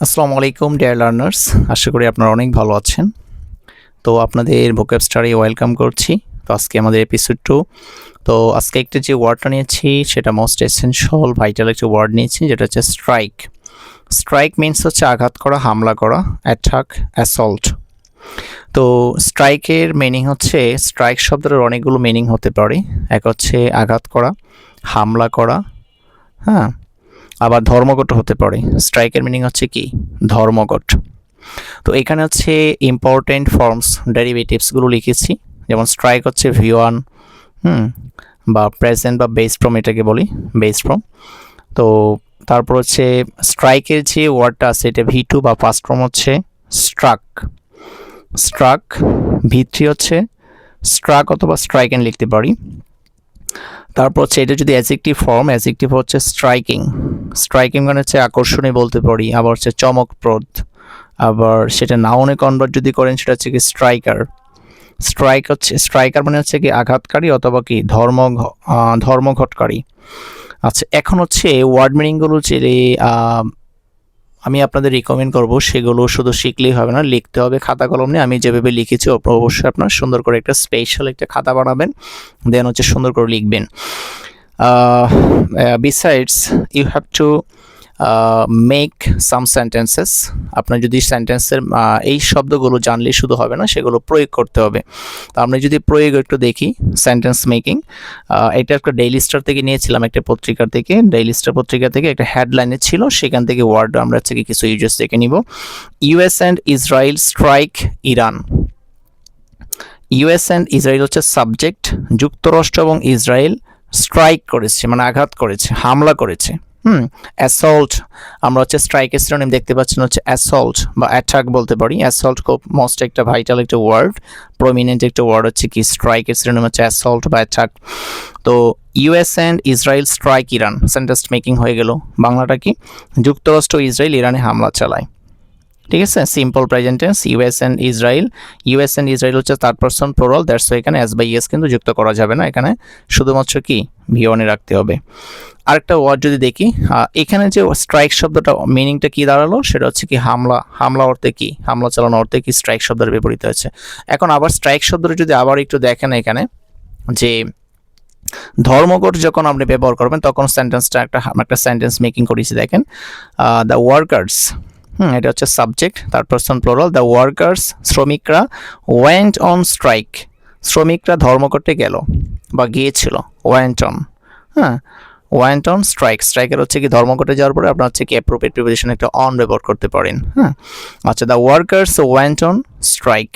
আসসালামু আলাইকুম dear learners, আশা করি আপনারা অনেক ভালো আছেন। তো আপনাদের ভোকাব স্টাডি ওয়েলকাম করছি। তো আজকে আমাদের এপিসোড 2। তো আজকে একটা যে ওয়ার্ডটা নিয়েছি সেটা মোস্ট এসেনশিয়াল ভাইটাল একটা ওয়ার্ড নিয়েছি, যেটা হচ্ছে স্ট্রাইক। স্ট্রাইক মিনস হচ্ছে আঘাত করা, হামলা করা, অ্যাটাক, অ্যাসল্ট। তো স্ট্রাইকের মিনিং হচ্ছে, স্ট্রাইক শব্দের অনেকগুলো মিনিং হতে পারে। এক হচ্ছে আঘাত করা, হামলা করা, হ্যাঁ, আবার ধর্মঘট হতে পারে। স্ট্রাইকের মিনিং হচ্ছে কি? ধর্মঘট। তো এখানে হচ্ছে ইম্পর্টেন্ট ফর্মস ডেরিভেটিভসগুলো লিখেছি, যেমন স্ট্রাইক হচ্ছে V1, বা প্রেজেন্ট বা বেস ফর্ম, এটাকে বলি বেস ফর্ম। তো তারপর হচ্ছে স্ট্রাইকের যে ওয়ার্ডটা আছে এটা V2 বা ফার্স্ট ফর্ম হচ্ছে স্ট্রাক। স্ট্রাক V3 হচ্ছে স্ট্রাক অথবা স্ট্রাইকেন লিখতে পারি। তারপর হচ্ছে এটা যদি অ্যাডজেক্টিভ ফর্ম, অ্যাডজেক্টিভ হচ্ছে স্ট্রাইকিং। স্ট্রাইকিং মানে হচ্ছে আকর্ষণীয় বলতে পারি, আবার হচ্ছে চমকপ্রদ। আবার সেটা নাউনে কনভার্ট যদি করেন সেটা হচ্ছে কি স্ট্রাইকার। স্ট্রাইকার মানে হচ্ছে কি আঘাতকারী অথবা কি ধর্মঘটকারী। আচ্ছা, এখন হচ্ছে ওয়ার্ড মিনিংগুলো যে আমি আপনাদের রিকমেন্ড করব সেগুলো শুধু শিখলেই হবে না, লিখতে হবে খাতা কলম নিয়ে। আমি যেভাবে লিখেছি অবশ্যই আপনার সুন্দর করে একটা স্পেশাল একটা খাতা বানাবেন, দেন হচ্ছে সুন্দর করে লিখবেন। Besides you have to make some sentences. আপনার যদি সেন্টেন্সের এই শব্দগুলো জানলে শুধু হবে না, সেগুলো প্রয়োগ করতে হবে। তো আমরা যদি প্রয়োগ একটু দেখি, সেন্টেন্স মেকিং, এটা একটা ডেইলি স্টার থেকে নিয়েছিলাম, একটা পত্রিকার থেকে, ডেইলি স্টার পত্রিকা থেকে একটা হেডলাইনে ছিল, সেখান থেকে ওয়ার্ড আমরা হচ্ছে কিছু ইউজেস দেখে নিব। US and Israel strike Iran. US and Israel হচ্ছে সাবজেক্ট, যুক্তরাষ্ট্র এবং ইসরায়েল স্ট্রাইক করেছে মানে আঘাত করেছে, হামলা করেছে। অ্যাসল্ট, আমরা হচ্ছে স্ট্রাইকের সিনোনিম দেখতে পাচ্ছেন হচ্ছে অ্যাসল্ট বা অ্যাটাক বলতে পারি। অ্যাসল্ট খুব মোস্ট একটা ভাইটাল একটা ওয়ার্ড, প্রমিনেন্ট একটা ওয়ার্ড হচ্ছে কি স্ট্রাইকের সিনোনিম হচ্ছে অ্যাসল্ট বা অ্যাটাক। তো US and Israel strike Iran, sentence making হয়ে গেল। বাংলাটা কি? যুক্তরাষ্ট্র ইসরায়েল ইরানে হামলা চালায়। ঠিক আছে, simple present tense, US and Israel. US and Israel হচ্ছে third person plural, that's why এখানে এস বাই ইএস কিন্তু যুক্ত করা যাবে না, এখানে শুধুমাত্র কি V1-এ রাখতে হবে। আরেকটা ওয়ার্ড যদি দেখি, এখানে যে স্ট্রাইক শব্দটা মিনিংটা কি দাঁড়ালো, সেটা হচ্ছে কি হামলা। হামলা অর্থে কি? হামলা চালানো অর্থে কি স্ট্রাইক শব্দের বিপরীত হয়েছে। এখন আবার স্ট্রাইক শব্দটা যদি আবার একটু দেখেন, এখানে যে ধর্মঘট যখন আপনি ব্যবহার করবেন তখন সেন্টেন্সটা একটা সেন্টেন্স মেকিং করেছি, দেখেন। দ্য ওয়ার্কার্স, এটা হচ্ছে subject, third person plural. The workers, শ্রমিকরা, ওয়েন্ট অন স্ট্রাইক, শ্রমিকরা ধর্মঘটে গেল বা গিয়েছিল, went on. Went on strike, স্ট্রাইকের হচ্ছে কি ধর্মঘটে যাওয়ার পরে আপনার হচ্ছে কি অ্যাপ্রোপ্রিয়েট প্রিপোজিশন একটা অন ব্যবহার করতে পারেন। আচ্ছা, the workers went on strike.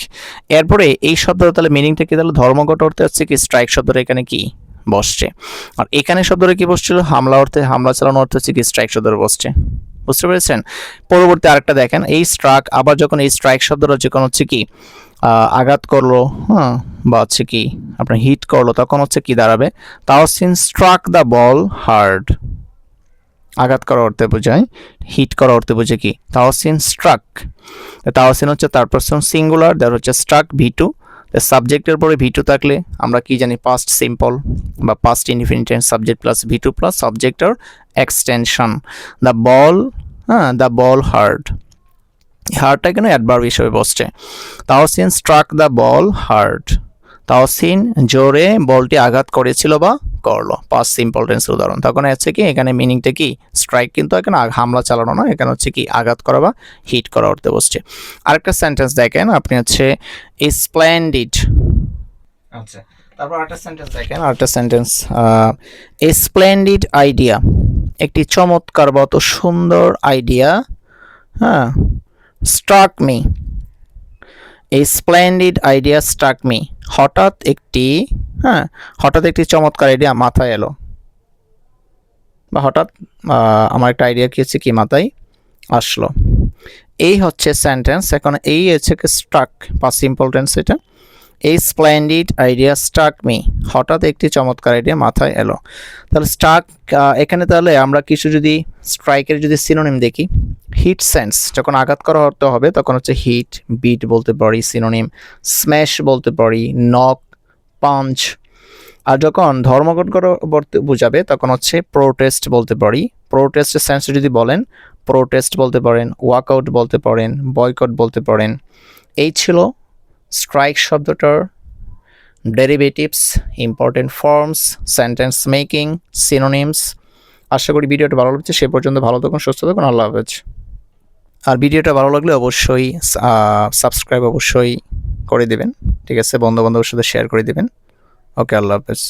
এরপরে এই শব্দটা তাহলে মিনিংটা কি? তাহলে ধর্মঘট অর্থে হচ্ছে কি স্ট্রাইক শব্দটা এখানে কি বসছে, আর এখানে শব্দটা কি বসছিল? হামলা অর্থে, হামলা চালানো অর্থে হচ্ছে কি স্ট্রাইক শব্দটা বসছে। বুঝতে পেরেছেন? পরবর্তী আরেকটা দেখেন, এই স্ট্রাক, আবার যখন এই স্ট্রাইক শব্দটা যখন হচ্ছে কি আঘাত করলো, বা হচ্ছে কি আপনার হিট করলো, তখন হচ্ছে কি দাঁড়াবে? Tausin struck the ball hard. আঘাত করা অর্থে বোঝায়, হিট করা অর্থে বোঝে কি তাওসিন স্ট্রাক। তাওসিন হচ্ছে তার পারসন সিঙ্গুলার, দ্যাট হচ্ছে স্ট্রাক V2। সাবজেক্টের পরে V2 থাকলে আমরা কি জানি? পাস্ট সিম্পল বা past indefinite subject plus V2 plus সাবজেক্টের এক্সটেনশন। The ball, the ball hard, হার্ডটা এখানে অ্যাডভার্ব হিসেবে বসছে। Tawsin struck the ball hard, Tawsin জোরে বলটি আঘাত করেছিল বা করলো, পাস্ট সিম্পল টেন্সের উদাহরণ। তখন হচ্ছে কি এখানে মিনিংটা কি? স্ট্রাইক কিন্তু এখানে হামলা চালানো না, এখানে হচ্ছে কি আঘাত করা বা হিট করা অর্থে বসছে। আরেকটা সেন্টেন্স দেখেন আপনি, হচ্ছে স্প্লেন্ডিড। আচ্ছা, তারপর আরেকটা সেন্টেন্স দেখেন, আরেকটা সেন্টেন্স, স্প্লেন্ডিড আইডিয়া, একটি চমৎকার বা অত সুন্দর আইডিয়া, স্ট্রাক মি, এ স্প্লেন্ডিড আইডিয়া স্ট্রাক মি, হঠাৎ একটি চমৎকার আইডিয়া মাথায় এলো, বা হঠাৎ আমার একটা আইডিয়া কি হচ্ছে কি মাথায় আসলো। এই হচ্ছে সেন্টেন্স। এখন এই হচ্ছে স্ট্রাক বা সিম্পল টেন্স, এটা এই স্প্লেন্ডিড আইডিয়া স্ট্রাক মি, হঠাৎ একটি চমৎকার আইডিয়া মাথায় এলো। তাহলে স্ট্রাক, এখানে তাহলে আমরা কিছু যদি স্ট্রাইকের যদি সিনোনিম দেখি, হিট সেন্স, যখন আঘাত করা অর্থ হবে তখন হচ্ছে হিট, বিট বলতে পারি সিনোনিম, স্ম্যাশ বলতে পারি, নক, পাঞ্চ। আর যখন ধর্মঘট করা বোঝাবে তখন হচ্ছে প্রোটেস্ট বলতে পারি, প্রোটেস্টের সেন্সে যদি বলেন, প্রোটেস্ট বলতে পারেন, ওয়াকআউট বলতে পারেন, বয়কট বলতে পারেন। এই ছিল স্ট্রাইক শব্দটার derivatives, important forms, sentence making, synonyms. আশা করি ভিডিওটা ভালো লাগছে। সে পর্যন্ত ভালো থাকুন, সুস্থ থাকুন, আল্লাহ হাফেজ। আর ভিডিওটা ভালো লাগলে অবশ্যই সাবস্ক্রাইব অবশ্যই করে দেবেন, ঠিক আছে? বন্ধু বান্ধবের সাথে শেয়ার করে দেবেন। ওকে, আল্লাহ হাফেজ।